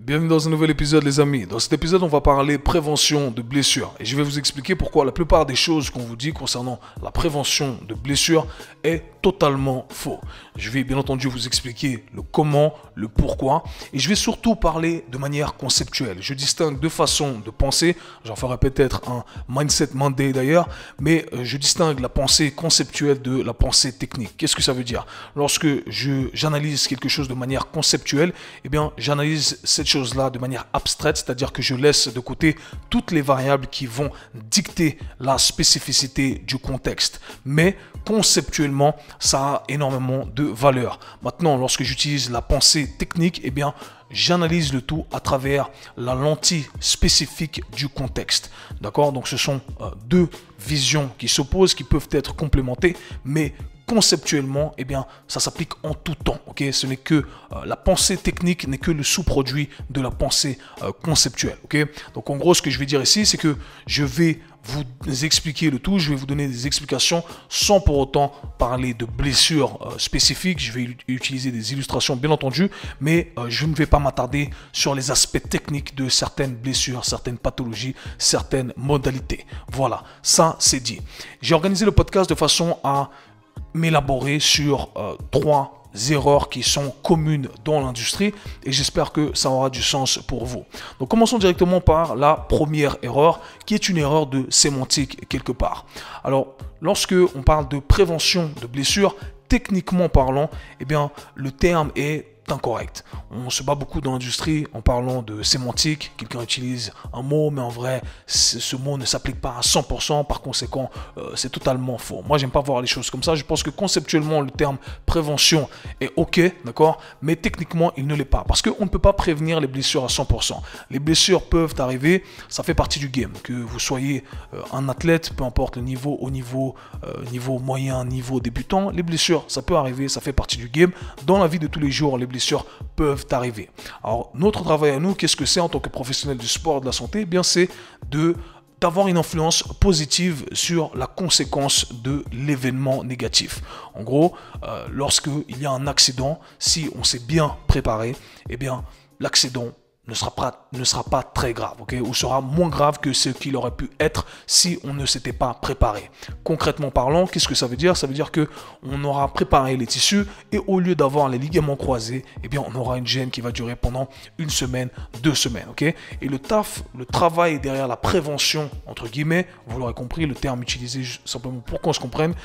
Bienvenue dans un nouvel épisode les amis. Dans cet épisode on va parler prévention de blessures et je vais vous expliquer pourquoi la plupart des choses qu'on vous dit concernant la prévention de blessures est totalement faux. Je vais bien entendu vous expliquer le comment, le pourquoi et je vais surtout parler de manière conceptuelle. Je distingue deux façons de penser, j'en ferai peut-être un Mindset Monday d'ailleurs, mais je distingue la pensée conceptuelle de la pensée technique. Qu'est-ce que ça veut dire? Lorsque j'analyse quelque chose de manière conceptuelle, eh bien j'analyse cette chose-là de manière abstraite, c'est-à-dire que je laisse de côté toutes les variables qui vont dicter la spécificité du contexte. Mais conceptuellement, ça a énormément de valeur. Maintenant, lorsque j'utilise la pensée technique, eh bien, j'analyse le tout à travers la lentille spécifique du contexte. D'accord? Donc, ce sont deux visions qui s'opposent, qui peuvent être complémentées, mais conceptuellement, eh bien, ça s'applique en tout temps. Ok, ce n'est que la pensée technique n'est que le sous-produit de la pensée conceptuelle. Ok, donc en gros, ce que je vais dire ici, c'est que je vais vous expliquer le tout. Je vais vous donner des explications sans pour autant parler de blessures spécifiques. Je vais utiliser des illustrations, bien entendu, mais je ne vais pas m'attarder sur les aspects techniques de certaines blessures, certaines pathologies, certaines modalités. Voilà, ça c'est dit. J'ai organisé le podcast de façon à m'élaborer sur trois erreurs qui sont communes dans l'industrie et j'espère que ça aura du sens pour vous. Donc commençons directement par la première erreur qui est une erreur de sémantique quelque part. Alors lorsque on parle de prévention de blessures, techniquement parlant, eh bien le terme est incorrect. On se bat beaucoup dans l'industrie en parlant de sémantique. Quelqu'un utilise un mot, mais en vrai, ce mot ne s'applique pas à 100%. Par conséquent, c'est totalement faux. Moi, j'aime pas voir les choses comme ça. Je pense que conceptuellement, le terme prévention est OK, d'accord, mais techniquement, il ne l'est pas. Parce qu'on ne peut pas prévenir les blessures à 100%. Les blessures peuvent arriver, ça fait partie du game. Que vous soyez un athlète, peu importe le niveau, haut niveau, niveau moyen, niveau débutant, les blessures, ça peut arriver, ça fait partie du game. Dans la vie de tous les jours, les blessures peuvent arriver. Alors, notre travail à nous, qu'est-ce que c'est en tant que professionnel du sport, de la santé? Eh bien, c'est d'avoir une influence positive sur la conséquence de l'événement négatif. En gros, lorsqu'il y a un accident, si on s'est bien préparé, eh bien, l'accident ne sera pas très grave, ok, ou sera moins grave que ce qu'il aurait pu être si on ne s'était pas préparé. Concrètement parlant, qu'est-ce que ça veut dire? Ça veut dire que on aura préparé les tissus et au lieu d'avoir les ligaments croisés, eh bien on aura une gêne qui va durer pendant une semaine, 2 semaines, ok. Et le travail derrière la prévention entre guillemets, vous l'aurez compris, le terme utilisé simplement pour qu'on se comprenne,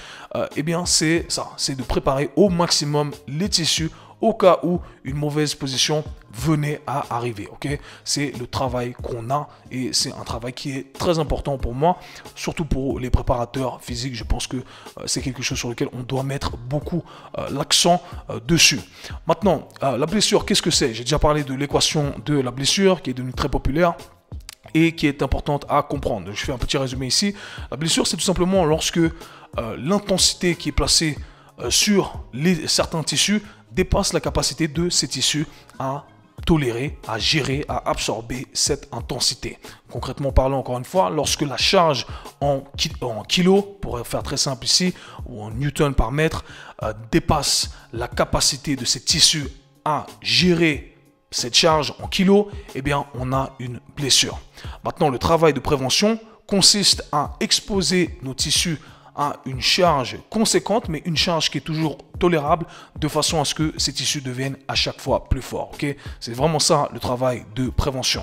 eh bien c'est ça, c'est de préparer au maximum les tissus au cas où une mauvaise position venait à arriver. Ok, c'est le travail qu'on a et c'est un travail qui est très important pour moi, surtout pour les préparateurs physiques. Je pense que c'est quelque chose sur lequel on doit mettre beaucoup l'accent dessus. Maintenant, la blessure, qu'est-ce que c'est? J'ai déjà parlé de l'équation de la blessure qui est devenue très populaire et qui est importante à comprendre. Je fais un petit résumé ici. La blessure, c'est tout simplement lorsque l'intensité qui est placée sur certains tissus dépasse la capacité de ces tissus à tolérer, à gérer, à absorber cette intensité. Concrètement parlant, encore une fois, lorsque la charge en kilos, pour faire très simple ici, ou en newton par mètre, dépasse la capacité de ces tissus à gérer cette charge en kilos, eh bien, on a une blessure. Maintenant, le travail de prévention consiste à exposer nos tissus à une charge conséquente, mais une charge qui est toujours tolérable, de façon à ce que ces tissus deviennent à chaque fois plus forts. Ok, c'est vraiment ça le travail de prévention.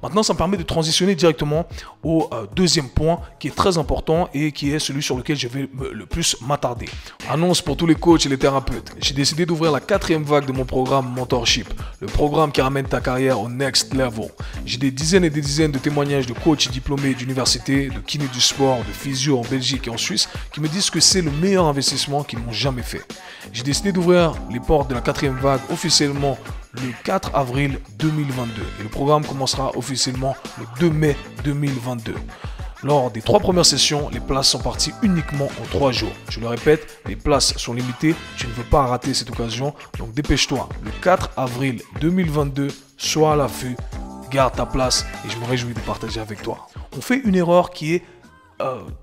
Maintenant, ça me permet de transitionner directement au deuxième point qui est très important et qui est celui sur lequel je vais le plus m'attarder. Annonce pour tous les coachs et les thérapeutes. J'ai décidé d'ouvrir la 4e vague de mon programme Mentorship, le programme qui ramène ta carrière au next level. J'ai des dizaines et des dizaines de témoignages de coachs diplômés d'université, de kiné du sport, de physio en Belgique et en Suisse qui me disent que c'est le meilleur investissement qu'ils n'ont jamais fait. J'ai décidé d'ouvrir les portes de la 4e vague officiellement le 4 avril 2022 et le programme commencera officiellement le 2 mai 2022. Lors des 3 premières sessions, les places sont parties uniquement en 3 jours. Je le répète, les places sont limitées, tu ne veux pas rater cette occasion, donc dépêche-toi. Le 4 avril 2022, sois à l'affût, garde ta place et je me réjouis de partager avec toi. On fait une erreur qui est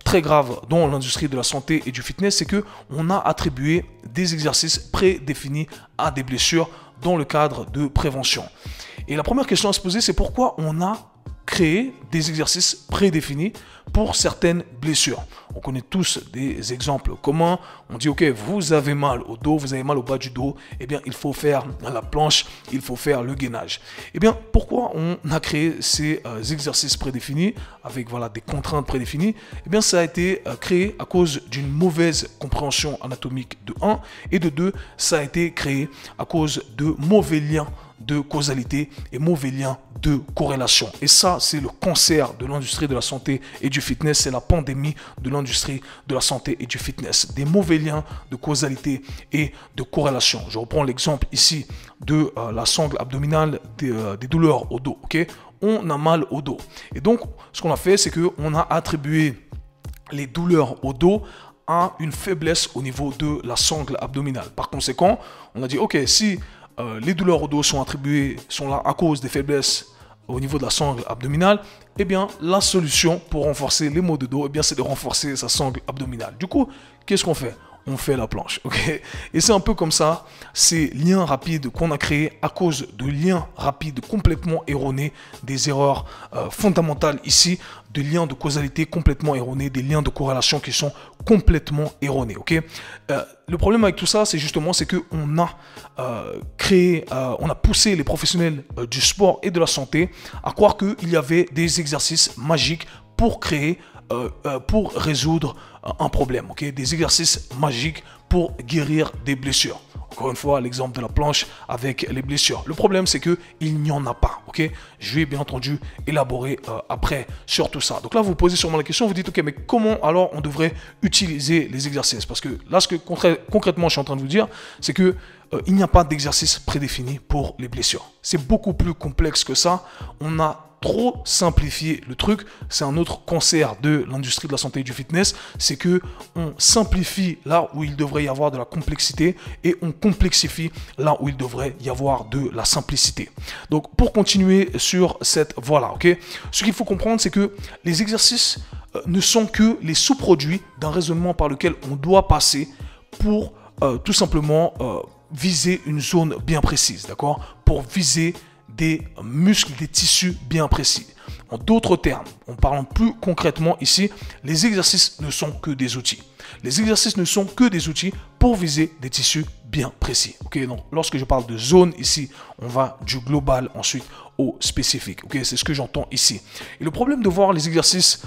très grave dans l'industrie de la santé et du fitness, c'est que on a attribué des exercices prédéfinis à des blessures dans le cadre de prévention. Et la première question à se poser, c'est pourquoi on a créé des exercices prédéfinis pour certaines blessures. On connaît tous des exemples communs. On dit, ok, vous avez mal au dos, vous avez mal au bas du dos, eh bien, il faut faire la planche, il faut faire le gainage. Eh bien, pourquoi on a créé ces exercices prédéfinis avec voilà, des contraintes prédéfinies? Eh bien, ça a été créé à cause d'une mauvaise compréhension anatomique de 1 et de 2, ça a été créé à cause de mauvais liens de causalité et mauvais liens de corrélation. Et ça, c'est le cancer de l'industrie de la santé et du fitness. C'est la pandémie de l'industrie de la santé et du fitness. Des mauvais liens de causalité et de corrélation. Je reprends l'exemple ici de la sangle abdominale, des douleurs au dos. Okay? On a mal au dos. Et donc, ce qu'on a fait, c'est qu'on a attribué les douleurs au dos à une faiblesse au niveau de la sangle abdominale. Par conséquent, on a dit, ok, si les douleurs au dos sont là à cause des faiblesses au niveau de la sangle abdominale, eh bien, la solution pour renforcer les maux de dos, eh bien, c'est de renforcer sa sangle abdominale. Du coup, qu'est-ce qu'on fait? On fait la planche, ok? Et c'est un peu comme ça, ces liens rapides qu'on a créés à cause de liens rapides complètement erronés, des erreurs fondamentales ici, des liens de causalité complètement erronés, des liens de corrélation qui sont complètement erronés, ok? Le problème avec tout ça, c'est justement qu'on a on a poussé les professionnels du sport et de la santé à croire qu'il y avait des exercices magiques pour pour résoudre un problème, ok? Des exercices magiques pour guérir des blessures. Encore une fois, l'exemple de la planche avec les blessures. Le problème, c'est qu'il n'y en a pas, ok? Je vais bien entendu élaborer après sur tout ça. Donc là, vous posez sûrement la question, vous dites, ok, mais comment alors on devrait utiliser les exercices? Parce que là, ce que concrètement, je suis en train de vous dire, c'est que il n'y a pas d'exercice prédéfini pour les blessures. C'est beaucoup plus complexe que ça. On a trop simplifié le truc. C'est un autre cancer de l'industrie de la santé et du fitness, c'est que on simplifie là où il devrait y avoir de la complexité et on complexifie là où il devrait y avoir de la simplicité. Donc pour continuer sur cette voie-là, ok, ce qu'il faut comprendre, c'est que les exercices ne sont que les sous-produits d'un raisonnement par lequel on doit passer pour tout simplement viser une zone bien précise, d'accord, pour viser des muscles, des tissus bien précis. En d'autres termes, en parlant plus concrètement ici, les exercices ne sont que des outils. Les exercices ne sont que des outils pour viser des tissus bien précis. Ok, donc lorsque je parle de zone ici, on va du global ensuite au spécifique. Ok, c'est ce que j'entends ici. Et le problème de voir les exercices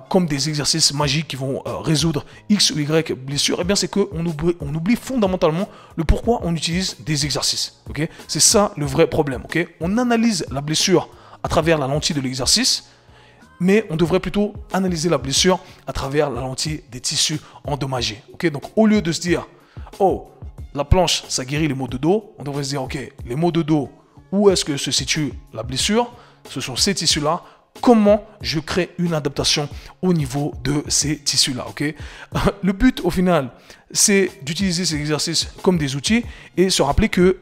comme des exercices magiques qui vont résoudre X ou Y blessures, eh bien c'est qu'on oublie fondamentalement le pourquoi on utilise des exercices. Ok, c'est ça le vrai problème. Ok, on analyse la blessure à travers la lentille de l'exercice, mais on devrait plutôt analyser la blessure à travers la lentille des tissus endommagés. Ok, donc au lieu de se dire, oh, la planche, ça guérit les maux de dos, on devrait se dire, ok, les maux de dos, où est-ce que se situe la blessure? Ce sont ces tissus-là. Comment je crée une adaptation au niveau de ces tissus-là, ok? Le but, au final, c'est d'utiliser ces exercices comme des outils et se rappeler que,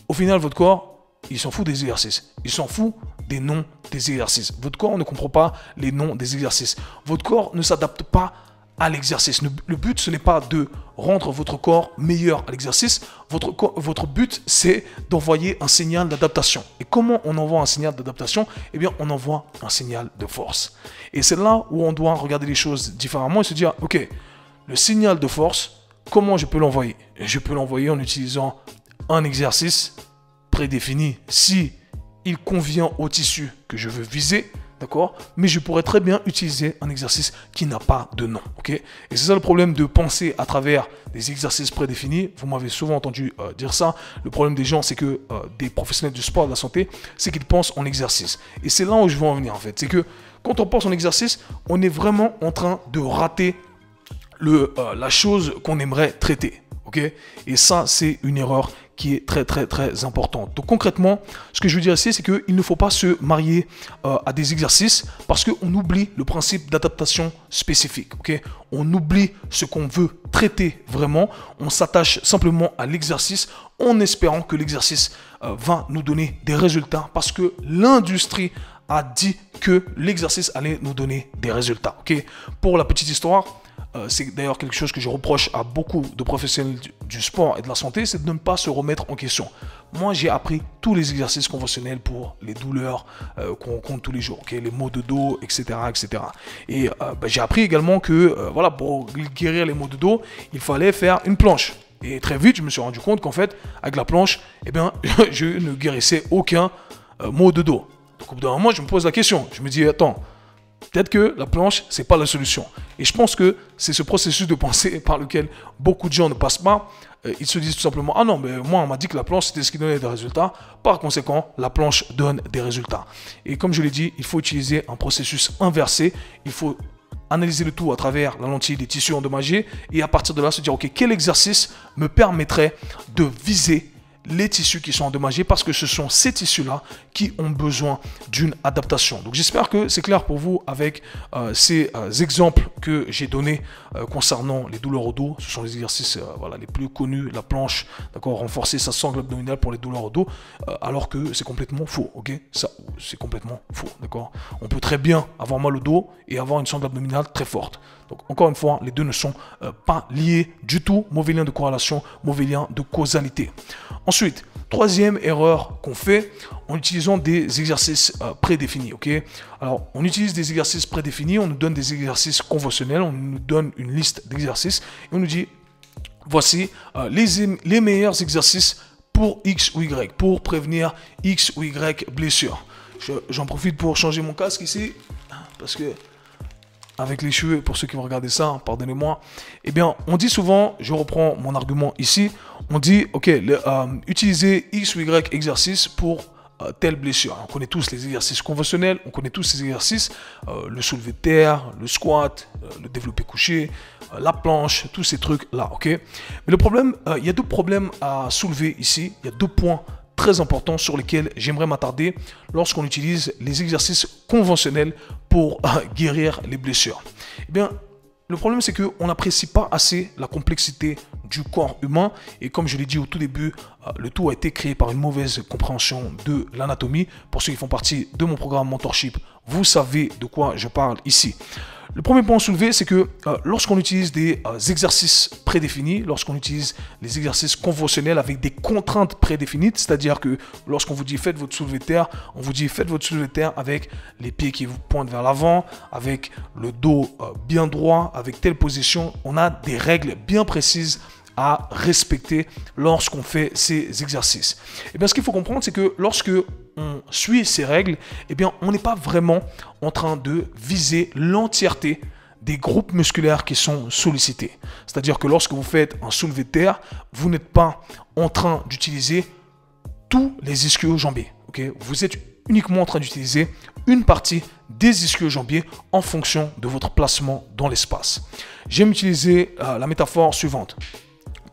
au final, votre corps, il s'en fout des exercices. Il s'en fout des noms des exercices. Votre corps ne comprend pas les noms des exercices. Votre corps ne s'adapte pas à l'exercice. Le but, ce n'est pas de rendre votre corps meilleur à l'exercice. Votre but, c'est d'envoyer un signal d'adaptation. Et comment on envoie un signal d'adaptation? Eh bien, on envoie un signal de force. Et c'est là où on doit regarder les choses différemment et se dire, ok, le signal de force, comment je peux l'envoyer? Je peux l'envoyer en utilisant un exercice prédéfini si il convient au tissu que je veux viser, d'accord? Mais je pourrais très bien utiliser un exercice qui n'a pas de nom, ok? Et c'est ça le problème de penser à travers des exercices prédéfinis. Vous m'avez souvent entendu dire ça. Le problème des gens, c'est que des professionnels du sport et de la santé, c'est qu'ils pensent en exercice. Et c'est là où je veux en venir en fait. C'est que quand on pense en exercice, on est vraiment en train de rater la chose qu'on aimerait traiter, ok? Et ça, c'est une erreur qui est très très très importante. Donc concrètement, ce que je veux dire ici, c'est qu'il ne faut pas se marier à des exercices parce qu'on oublie le principe d'adaptation spécifique. Okay? On oublie ce qu'on veut traiter vraiment. On s'attache simplement à l'exercice en espérant que l'exercice va nous donner des résultats parce que l'industrie a dit que l'exercice allait nous donner des résultats. Okay? Pour la petite histoire, c'est d'ailleurs quelque chose que je reproche à beaucoup de professionnels du sport et de la santé, c'est de ne pas se remettre en question. Moi, j'ai appris tous les exercices conventionnels pour les douleurs qu'on rencontre tous les jours, okay, les maux de dos, etc. etc. Et j'ai appris également que voilà, pour guérir les maux de dos, il fallait faire une planche. Et très vite, je me suis rendu compte qu'en fait, avec la planche, eh bien, je ne guérissais aucun maux de dos. Donc au bout d'un moment, je me pose la question. Je me dis, attends, peut-être que la planche, c'est pas la solution. Et je pense que c'est ce processus de pensée par lequel beaucoup de gens ne passent pas. Ils se disent tout simplement, ah non, mais moi, on m'a dit que la planche, c'était ce qui donnait des résultats. Par conséquent, la planche donne des résultats. Et comme je l'ai dit, il faut utiliser un processus inversé. Il faut analyser le tout à travers la lentille des tissus endommagés et à partir de là se dire, ok, quel exercice me permettrait de viser les tissus qui sont endommagés, parce que ce sont ces tissus-là qui ont besoin d'une adaptation. Donc j'espère que c'est clair pour vous avec ces exemples que j'ai donnés concernant les douleurs au dos. Ce sont les exercices voilà, les plus connus, la planche, d'accord, renforcer sa sangle abdominale pour les douleurs au dos, alors que c'est complètement faux, ok, ça c'est complètement faux, d'accord. On peut très bien avoir mal au dos et avoir une sangle abdominale très forte. Donc encore une fois, les deux ne sont pas liés du tout, mauvais lien de corrélation, mauvais lien de causalité. Ensuite, troisième erreur qu'on fait en utilisant des exercices prédéfinis. Okay, alors, on utilise des exercices prédéfinis, on nous donne des exercices conventionnels, on nous donne une liste d'exercices et on nous dit, voici les meilleurs exercices pour X ou Y, pour prévenir X ou Y blessure. J'en profite pour changer mon casque ici, parce que avec les cheveux, pour ceux qui vont regarder ça, pardonnez-moi, eh bien, on dit souvent, je reprends mon argument ici, on dit, ok, utilisez X ou Y exercice pour telle blessure. On connaît tous les exercices conventionnels, on connaît tous ces exercices, le soulevé de terre, le squat, le développé couché, la planche, tous ces trucs-là, ok. Mais le problème, il y a deux problèmes à soulever ici, il y a deux points très importants sur lesquels j'aimerais m'attarder lorsqu'on utilise les exercices conventionnels pour guérir les blessures. Eh bien, le problème, c'est qu'on n'apprécie pas assez la complexité du corps humain. Et comme je l'ai dit au tout début, le tout a été créé par une mauvaise compréhension de l'anatomie. Pour ceux qui font partie de mon programme Mentorship, vous savez de quoi je parle ici. Le premier point à soulever, c'est que lorsqu'on utilise des exercices prédéfinis, lorsqu'on utilise les exercices conventionnels avec des contraintes prédéfinies, c'est-à-dire que lorsqu'on vous dit faites votre soulevé de terre, on vous dit faites votre soulevé de terre avec les pieds qui vous pointent vers l'avant, avec le dos bien droit, avec telle position, on a des règles bien précises à respecter lorsqu'on fait ces exercices. Et bien, ce qu'il faut comprendre, c'est que lorsque on suit ces règles, eh bien, on n'est pas vraiment en train de viser l'entièreté des groupes musculaires qui sont sollicités. C'est-à-dire que lorsque vous faites un soulevé de terre, vous n'êtes pas en train d'utiliser tous les ischio-jambiers. Okay? Vous êtes uniquement en train d'utiliser une partie des ischio-jambiers en fonction de votre placement dans l'espace. J'aime utiliser la métaphore suivante.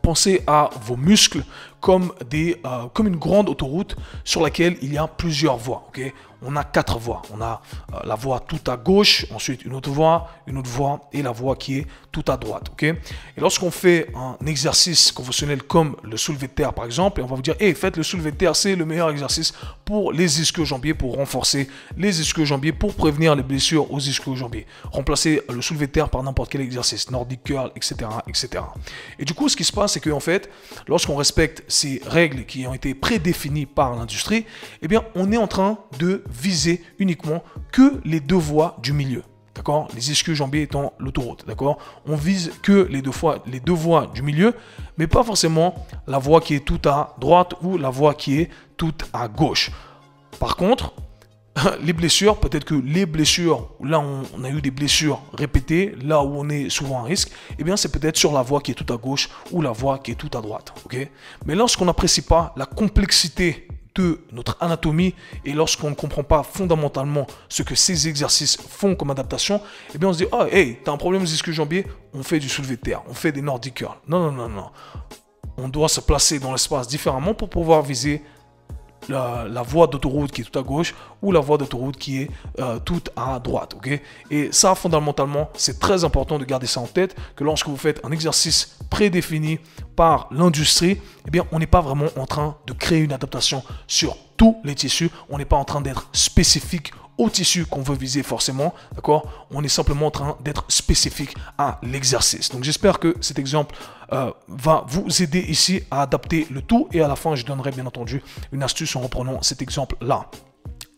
Pensez à vos muscles comme une grande autoroute sur laquelle il y a plusieurs voies. Okay? On a 4 voies. On a la voie tout à gauche, ensuite une autre voie et la voie qui est tout à droite. Okay? Et lorsqu'on fait un exercice conventionnel comme le soulevé de terre par exemple, et on va vous dire, hey, faites le soulevé de terre, c'est le meilleur exercice pour les ischio-jambiers, pour renforcer les ischio-jambiers, pour prévenir les blessures aux ischio-jambiers. Remplacez le soulevé de terre par n'importe quel exercice, Nordic curl, etc., etc. Et du coup, ce qui se passe, c'est qu'en fait, lorsqu'on respecte ces règles qui ont été prédéfinies par l'industrie, eh bien, on est en train de viser uniquement que les deux voies du milieu. D'accord? Les ischio-jambiers étant l'autoroute. D'accord? On vise que les deux voies du milieu, mais pas forcément la voie qui est tout à droite ou la voie qui est tout à gauche. Par contre, les blessures, peut-être que les blessures, là où on a eu des blessures répétées, là où on est souvent à risque, eh bien c'est peut-être sur la voie qui est tout à gauche ou la voie qui est tout à droite. Okay? Mais lorsqu'on n'apprécie pas la complexité de notre anatomie et lorsqu'on ne comprend pas fondamentalement ce que ces exercices font comme adaptation, eh bien on se dit, oh hey, t'as un problème aux ischio-jambiers, on fait du soulevé de terre, on fait des Nordic curls. Non, non, non, non. On doit se placer dans l'espace différemment pour pouvoir viser la voie d'autoroute qui est tout à gauche ou la voie d'autoroute qui est tout à droite. Okay? Et ça, fondamentalement, c'est très important de garder ça en tête, que lorsque vous faites un exercice prédéfini par l'industrie, eh bien, on n'est pas vraiment en train de créer une adaptation sur tous les tissus. On n'est pas en train d'être spécifique au tissu qu'on veut viser forcément, d'accord? On est simplement en train d'être spécifique à l'exercice. Donc j'espère que cet exemple va vous aider ici à adapter le tout, et à la fin je donnerai bien entendu une astuce en reprenant cet exemple-là.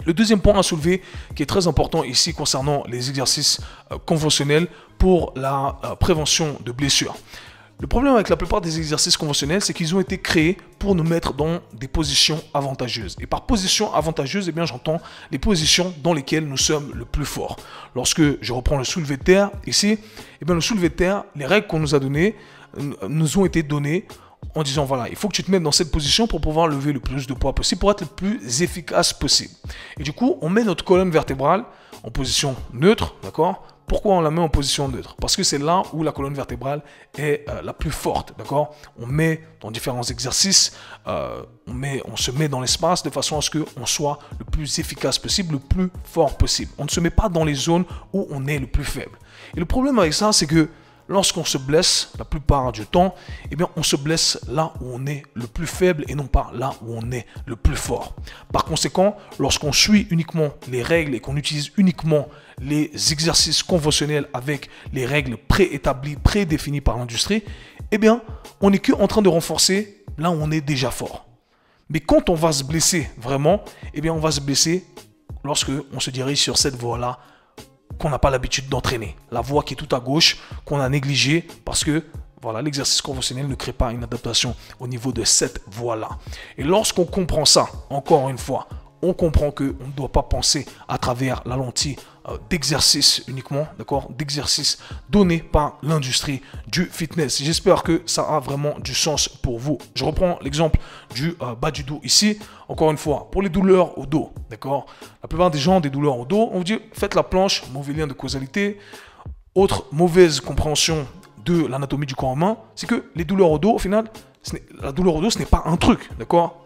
Le deuxième point à soulever qui est très important ici concernant les exercices conventionnels pour la prévention de blessures. Le problème avec la plupart des exercices conventionnels, c'est qu'ils ont été créés pour nous mettre dans des positions avantageuses. Et par position avantageuse, eh bien, j'entends les positions dans lesquelles nous sommes le plus fort. Lorsque je reprends le soulevé de terre ici, eh bien, le soulevé de terre, les règles qu'on nous a données, nous ont été données en disant voilà, il faut que tu te mettes dans cette position pour pouvoir lever le plus de poids possible, pour être le plus efficace possible. Et du coup, on met notre colonne vertébrale en position neutre, d'accord? Pourquoi on la met en position neutre? Parce que c'est là où la colonne vertébrale est la plus forte, d'accord? On met dans différents exercices, on se met dans l'espace de façon à ce qu'on soit le plus efficace possible, le plus fort possible. On ne se met pas dans les zones où on est le plus faible. Et le problème avec ça, c'est que lorsqu'on se blesse, la plupart du temps, eh bien, on se blesse là où on est le plus faible et non pas là où on est le plus fort. Par conséquent, lorsqu'on suit uniquement les règles et qu'on utilise uniquement les exercices conventionnels avec les règles préétablies, prédéfinies par l'industrie, eh bien, on n'est qu'en train de renforcer là où on est déjà fort. Mais quand on va se blesser vraiment, eh bien, on va se blesser lorsque on se dirige sur cette voie-là qu'on n'a pas l'habitude d'entraîner. La voie qui est tout à gauche, qu'on a négligée parce que voilà, l'exercice conventionnel ne crée pas une adaptation au niveau de cette voie-là. Et lorsqu'on comprend ça, encore une fois, on comprend qu'on ne doit pas penser à travers la lentille d'exercice uniquement, d'accord, d'exercice donné par l'industrie du fitness. J'espère que ça a vraiment du sens pour vous. Je reprends l'exemple du bas du dos ici. Encore une fois, pour les douleurs au dos, d'accord, la plupart des gens ont des douleurs au dos. On vous dit, faites la planche, mauvais lien de causalité. Autre mauvaise compréhension de l'anatomie du corps humain, c'est que les douleurs au dos, au final, la douleur au dos, ce n'est pas un truc, d'accord?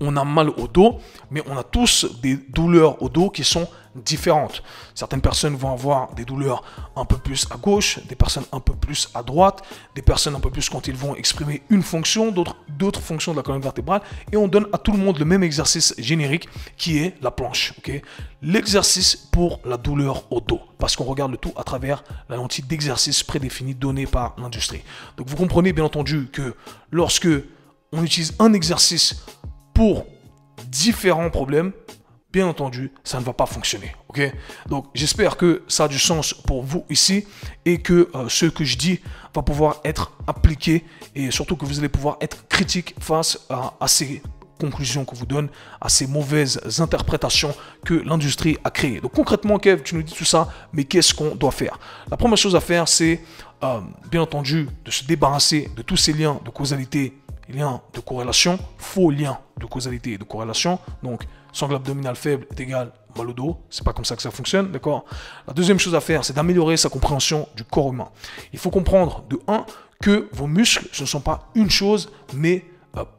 On a mal au dos, mais on a tous des douleurs au dos qui sont différentes. Certaines personnes vont avoir des douleurs un peu plus à gauche, des personnes un peu plus à droite, des personnes un peu plus quand ils vont exprimer une fonction, d'autres fonctions de la colonne vertébrale, et on donne à tout le monde le même exercice générique qui est la planche. Okay, l'exercice pour la douleur au dos, parce qu'on regarde le tout à travers la lentille d'exercice prédéfinie donnée par l'industrie. Donc vous comprenez bien entendu que lorsque on utilise un exercice pour différents problèmes, bien entendu, ça ne va pas fonctionner. Ok? Donc, j'espère que ça a du sens pour vous ici et que ce que je dis va pouvoir être appliqué et surtout que vous allez pouvoir être critique face à ces conclusions qu'on vous donne, à ces mauvaises interprétations que l'industrie a créées. Donc, concrètement, Kev, tu nous dis tout ça, mais qu'est-ce qu'on doit faire? La première chose à faire, c'est bien entendu de se débarrasser de tous ces liens de causalité, liens de corrélation, faux liens de causalité et de corrélation. Donc, sangle abdominal faible est égal mal au dos. C'est pas comme ça que ça fonctionne, d'accord? La deuxième chose à faire, c'est d'améliorer sa compréhension du corps humain. Il faut comprendre, de un, que vos muscles, ce ne sont pas une chose, mais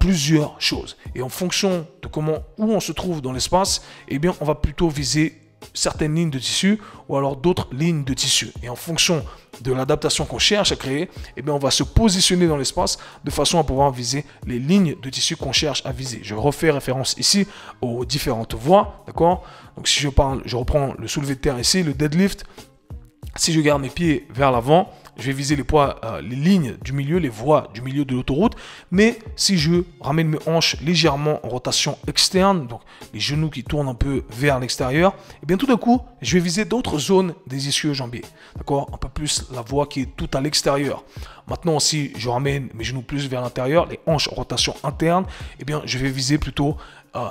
plusieurs choses. Et en fonction de où on se trouve dans l'espace, eh bien, on va plutôt viser certaines lignes de tissu ou alors d'autres lignes de tissu. Et en fonction de l'adaptation qu'on cherche à créer, eh bien, on va se positionner dans l'espace de façon à pouvoir viser les lignes de tissu qu'on cherche à viser. Je refais référence ici aux différentes voies, d'accord? Donc si je reprends le soulevé de terre ici, le deadlift. Si je garde mes pieds vers l'avant, je vais viser les lignes du milieu, les voies du milieu de l'autoroute. Mais si je ramène mes hanches légèrement en rotation externe, donc les genoux qui tournent un peu vers l'extérieur, et bien tout d'un coup, je vais viser d'autres zones des ischio-jambiers. D'accord? Un peu plus la voie qui est tout à l'extérieur. Maintenant, si je ramène mes genoux plus vers l'intérieur, les hanches en rotation interne, et bien je vais viser plutôt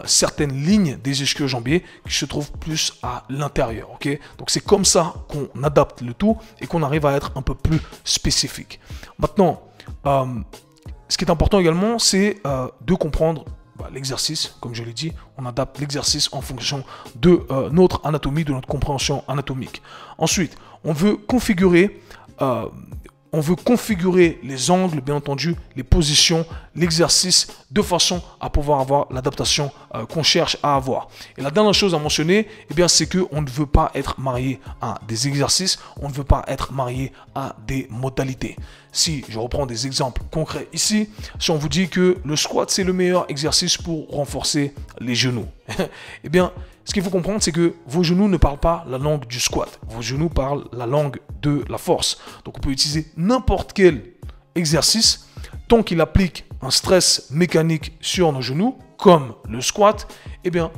certaines lignes des ischio-jambiers qui se trouvent plus à l'intérieur. Okay? Donc c'est comme ça qu'on adapte le tout et qu'on arrive à être un peu plus spécifique. Maintenant, ce qui est important également, c'est de comprendre l'exercice. Comme je l'ai dit, on adapte l'exercice en fonction de notre anatomie, de notre compréhension anatomique. Ensuite, on veut configurer les angles, bien entendu, les positions, l'exercice, de façon à pouvoir avoir l'adaptation qu'on cherche à avoir. Et la dernière chose à mentionner, eh bien, c'est qu'on ne veut pas être marié à des exercices, on ne veut pas être marié à des modalités. Si je reprends des exemples concrets ici, si on vous dit que le squat, c'est le meilleur exercice pour renforcer les genoux, eh bien, ce qu'il faut comprendre, c'est que vos genoux ne parlent pas la langue du squat. Vos genoux parlent la langue de la force. Donc, on peut utiliser n'importe quel exercice tant qu'il applique un stress mécanique sur nos genoux, comme le squat, eh bien,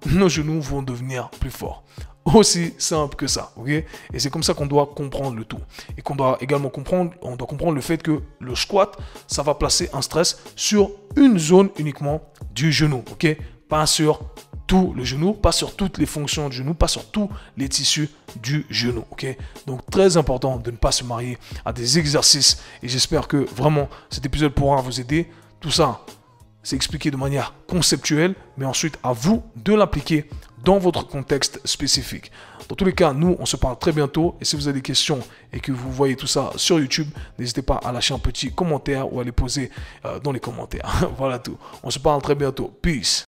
nos genoux vont devenir plus forts. Aussi simple que ça, ok? Et c'est comme ça qu'on doit comprendre le tout. Et qu'on doit également comprendre, on doit comprendre le fait que le squat, ça va placer un stress sur une zone uniquement du genou, ok? Pas sur tout le genou, pas sur toutes les fonctions du genou, pas sur tous les tissus du genou, ok? Donc, très important de ne pas se marier à des exercices. Et j'espère que vraiment, cet épisode pourra vous aider. Tout ça, c'est expliqué de manière conceptuelle, mais ensuite à vous de l'appliquer dans votre contexte spécifique. Dans tous les cas, nous, on se parle très bientôt. Et si vous avez des questions et que vous voyez tout ça sur YouTube, n'hésitez pas à lâcher un petit commentaire ou à les poser dans les commentaires. Voilà tout. On se parle très bientôt. Peace.